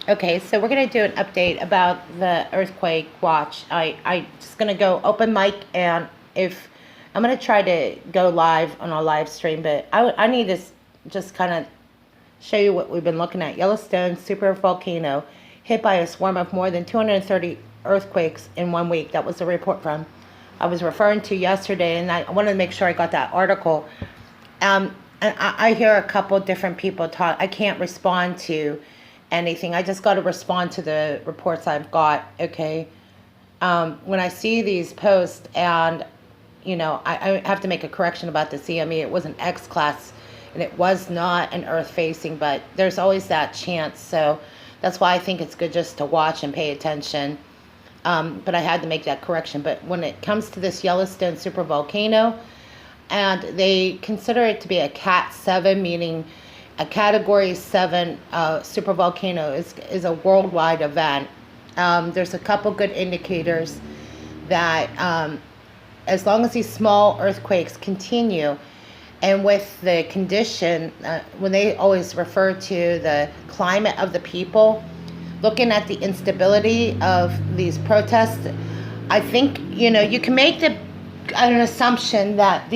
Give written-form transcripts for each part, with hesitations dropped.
Okay, so we're gonna do an update about the earthquake watch. I just gonna go open mic, and if I'm gonna try to go live on a live stream, but I need to just kind of show you what we've been looking at. Yellowstone super volcano hit by a swarm of more than 230 earthquakes in 1 week. That was the report from I was referring to yesterday, and I wanted to make sure I got that article. And I hear a couple different people talk. I can't respond to anything. I just got to respond to the reports I've got. Okay. When I see these posts, and I have to make a correction about the CME. It was an X class, and it was not an Earth facing, but there's always that chance. So that's why I think it's good just to watch and pay attention. But I had to make that correction. But when it comes to this Yellowstone supervolcano, and they consider it to be a Cat 7, meaning a Category 7 supervolcano is a worldwide event. There's a couple good indicators that as long as these small earthquakes continue, and with the condition, when they always refer to the climate of the people, looking at the instability of these protests, I think, you can make an assumption that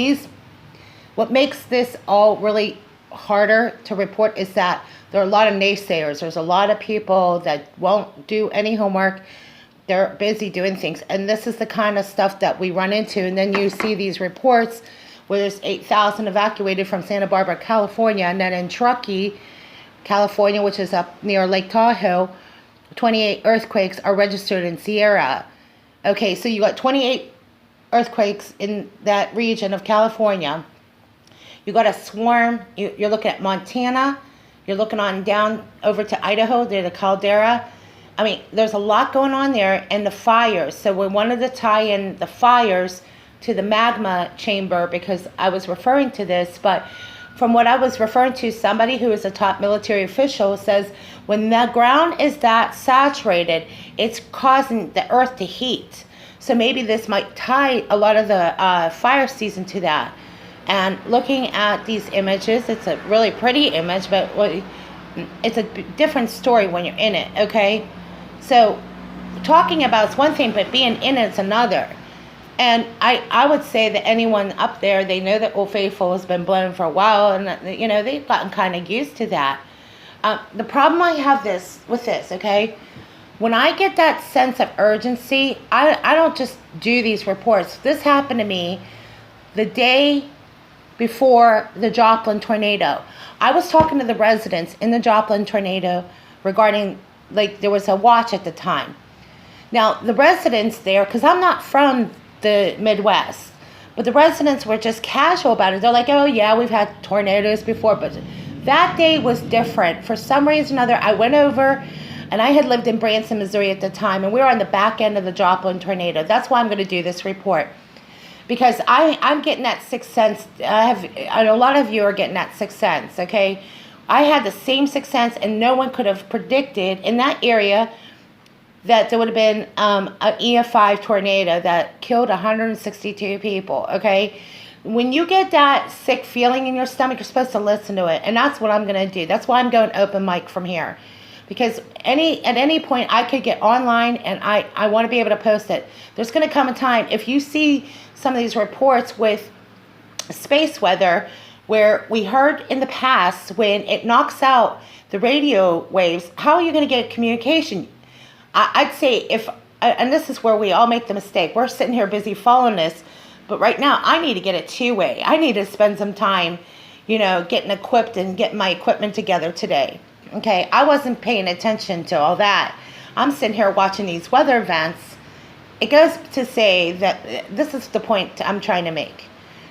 what makes this all really harder to report is that there are a lot of naysayers. There's a lot of people that won't do any homework. They're busy doing things. And this is the kind of stuff that we run into. And then you see these reports where there's 8,000 evacuated from Santa Barbara, California. And then in Truckee, California, which is up near Lake Tahoe, 28 earthquakes are registered in Sierra. Okay, so you got 28 earthquakes in that region of California. You got a swarm. You're looking at Montana. You're looking on down over to Idaho. There's the caldera. I mean, there's a lot going on there, and the fires. So we wanted to tie in the fires to the magma chamber because I was referring to this, but from what I was referring to, somebody who is a top military official says when the ground is that saturated, it's causing the earth to heat. So maybe this might tie a lot of the fire season to that. And looking at these images, it's a really pretty image, but it's a different story when you're in it, okay? So talking about it's one thing, but being in it's another. And I would say that anyone up there, they know that Old Faithful has been blown for a while, and they've gotten kind of used to that. The problem I have with this, okay? When I get that sense of urgency, I don't just do these reports. This happened to me the day before the Joplin tornado. I was talking to the residents in the Joplin tornado regarding, there was a watch at the time. Now, the residents there, because I'm not from the Midwest, but the residents were just casual about it. They're like, oh yeah, we've had tornadoes before, but that day was different. For some reason or other, I went over, and I had lived in Branson, Missouri at the time, and we were on the back end of the Joplin tornado. That's why I'm going to do this report. Because I'm getting that sixth sense. I know a lot of you are getting that sixth sense, okay? I had the same sixth sense, and no one could have predicted in that area that there would have been an EF5 tornado that killed 162 people, okay? When you get that sick feeling in your stomach, you're supposed to listen to it, and that's what I'm going to do. That's why I'm going open mic from here. Because at any point I could get online, and I want to be able to post it. There's going to come a time, if you see some of these reports with space weather, where we heard in the past when it knocks out the radio waves, how are you going to get communication? I'd say and this is where we all make the mistake. We're sitting here busy following this, but right now I need to get it two-way. I need to spend some time, getting equipped and getting my equipment together today. Okay, I wasn't paying attention to all that. I'm sitting here watching these weather events. It goes to say that this is the point I'm trying to make.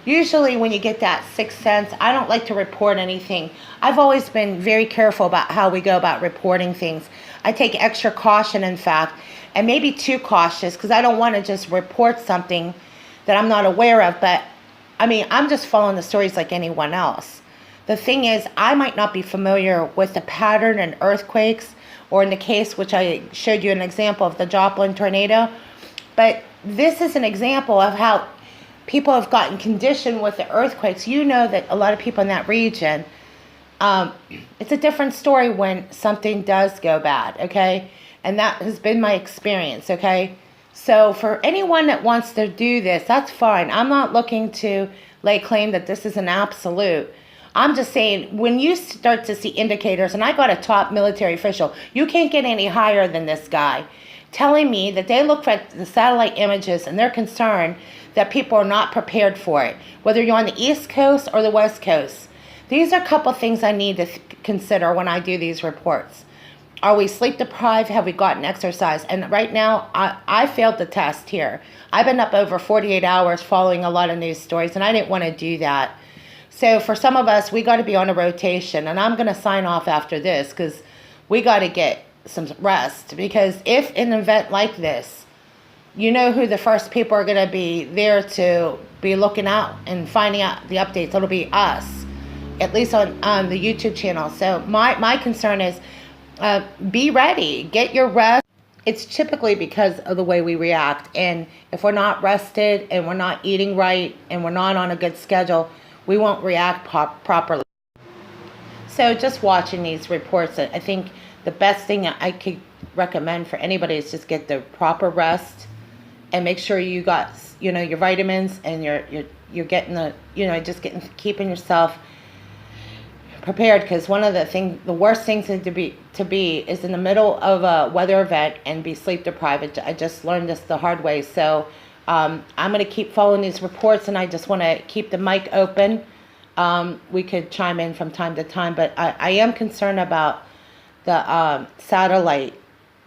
Usually when you get that sixth sense, I don't like to report anything. I've always been very careful about how we go about reporting things. I take extra caution, in fact, and maybe too cautious, because I don't want to just report something that I'm not aware of. But, I'm just following the stories like anyone else. The thing is, I might not be familiar with the pattern in earthquakes, or in the case which I showed you an example of the Joplin tornado. But this is an example of how people have gotten conditioned with the earthquakes. You know that a lot of people in that region, Um, it's a different story when something does go bad, okay? And that has been my experience, okay? So for anyone that wants to do this, that's fine. I'm not looking to lay claim that this is an absolute. I'm just saying, when you start to see indicators, and I got a top military official, you can't get any higher than this guy, telling me that they look at the satellite images and they're concerned that people are not prepared for it, whether you're on the East Coast or the West Coast. These are a couple things I need to consider when I do these reports. Are we sleep deprived? Have we gotten exercise? And right now, I failed the test here. I've been up over 48 hours following a lot of news stories, and I didn't want to do that. So for some of us, we got to be on a rotation, and I'm going to sign off after this because we got to get some rest. Because if an event like this, you know who the first people are going to be there to be looking out and finding out the updates. It'll be us, at least on the YouTube channel. So my concern is be ready, get your rest. It's typically because of the way we react. And if we're not rested and we're not eating right and we're not on a good schedule, we won't react properly. So just watching these reports, I think the best thing I could recommend for anybody is just get the proper rest and make sure you got, your vitamins and you're getting keeping yourself prepared, because one of the worst things to be is in the middle of a weather event and be sleep deprived. I just learned this the hard way. So I'm going to keep following these reports, and I just want to keep the mic open. We could chime in from time to time, but I am concerned about the satellite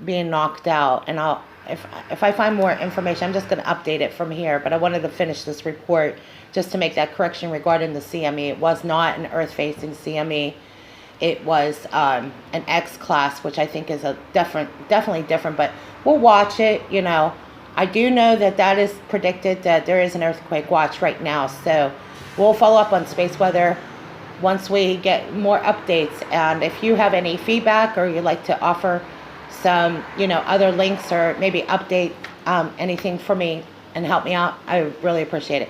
being knocked out, and if I find more information, I'm just going to update it from here. But I wanted to finish this report just to make that correction regarding the CME. It was not an Earth-facing CME. It was an X class, which I think is definitely different. But we'll watch it. I do know that is predicted that there is an earthquake watch right now. So we'll follow up on space weather once we get more updates. And if you have any feedback or you'd like to offer some, other links or maybe update anything for me and help me out, I really appreciate it.